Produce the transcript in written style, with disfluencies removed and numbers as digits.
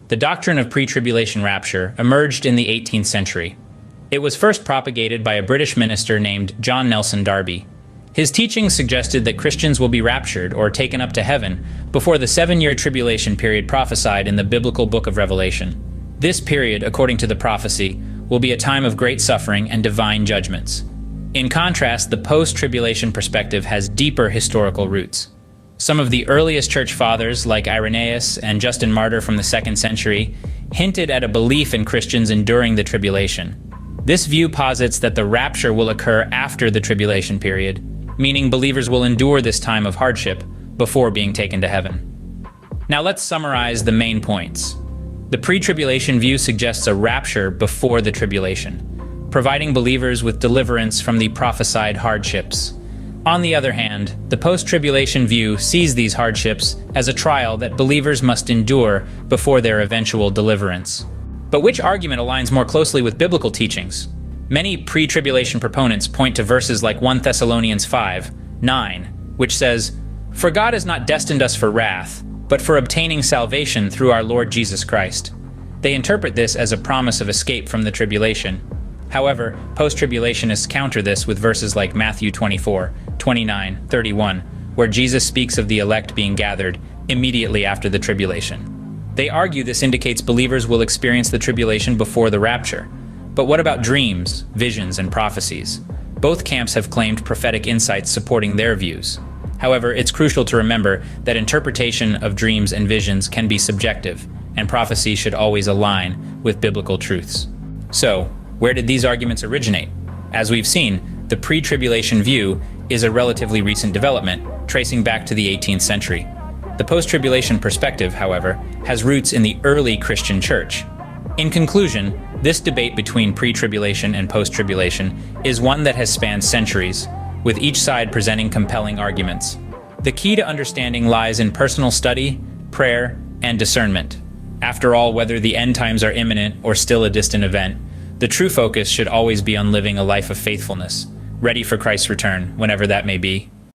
The doctrine of pre-tribulation rapture emerged in the 18th century. It was first propagated by a British minister named John Nelson Darby. His teachings suggested that Christians will be raptured or taken up to heaven before the 7-year tribulation period prophesied in the biblical book of Revelation. This period, according to the prophecy, will be a time of great suffering and divine judgments. In contrast, the post-tribulation perspective has deeper historical roots. Some of the earliest church fathers, like Irenaeus and Justin Martyr from the 2nd century, hinted at a belief in Christians enduring the tribulation. This view posits that the rapture will occur after the tribulation period, meaning believers will endure this time of hardship before being taken to heaven. Now let's summarize the main points. The pre-tribulation view suggests a rapture before the tribulation, providing believers with deliverance from the prophesied hardships. On the other hand, the post-tribulation view sees these hardships as a trial that believers must endure before their eventual deliverance. But which argument aligns more closely with biblical teachings? Many pre-tribulation proponents point to verses like 1 Thessalonians 5:9, which says, "For God has not destined us for wrath, but for obtaining salvation through our Lord Jesus Christ." They interpret this as a promise of escape from the tribulation. However, post-tribulationists counter this with verses like Matthew 24:29-31, where Jesus speaks of the elect being gathered immediately after the tribulation. They argue this indicates believers will experience the tribulation before the rapture. But what about dreams, visions, and prophecies? Both camps have claimed prophetic insights supporting their views. However, it's crucial to remember that interpretation of dreams and visions can be subjective, and prophecy should always align with biblical truths. So, where did these arguments originate? As we've seen, the pre-tribulation view is a relatively recent development, tracing back to the 18th century. The post-tribulation perspective, however, has roots in the early Christian church. In conclusion, this debate between pre-tribulation and post-tribulation is one that has spanned centuries, with each side presenting compelling arguments. The key to understanding lies in personal study, prayer, and discernment. After all, whether the end times are imminent or still a distant event, the true focus should always be on living a life of faithfulness, ready for Christ's return, whenever that may be.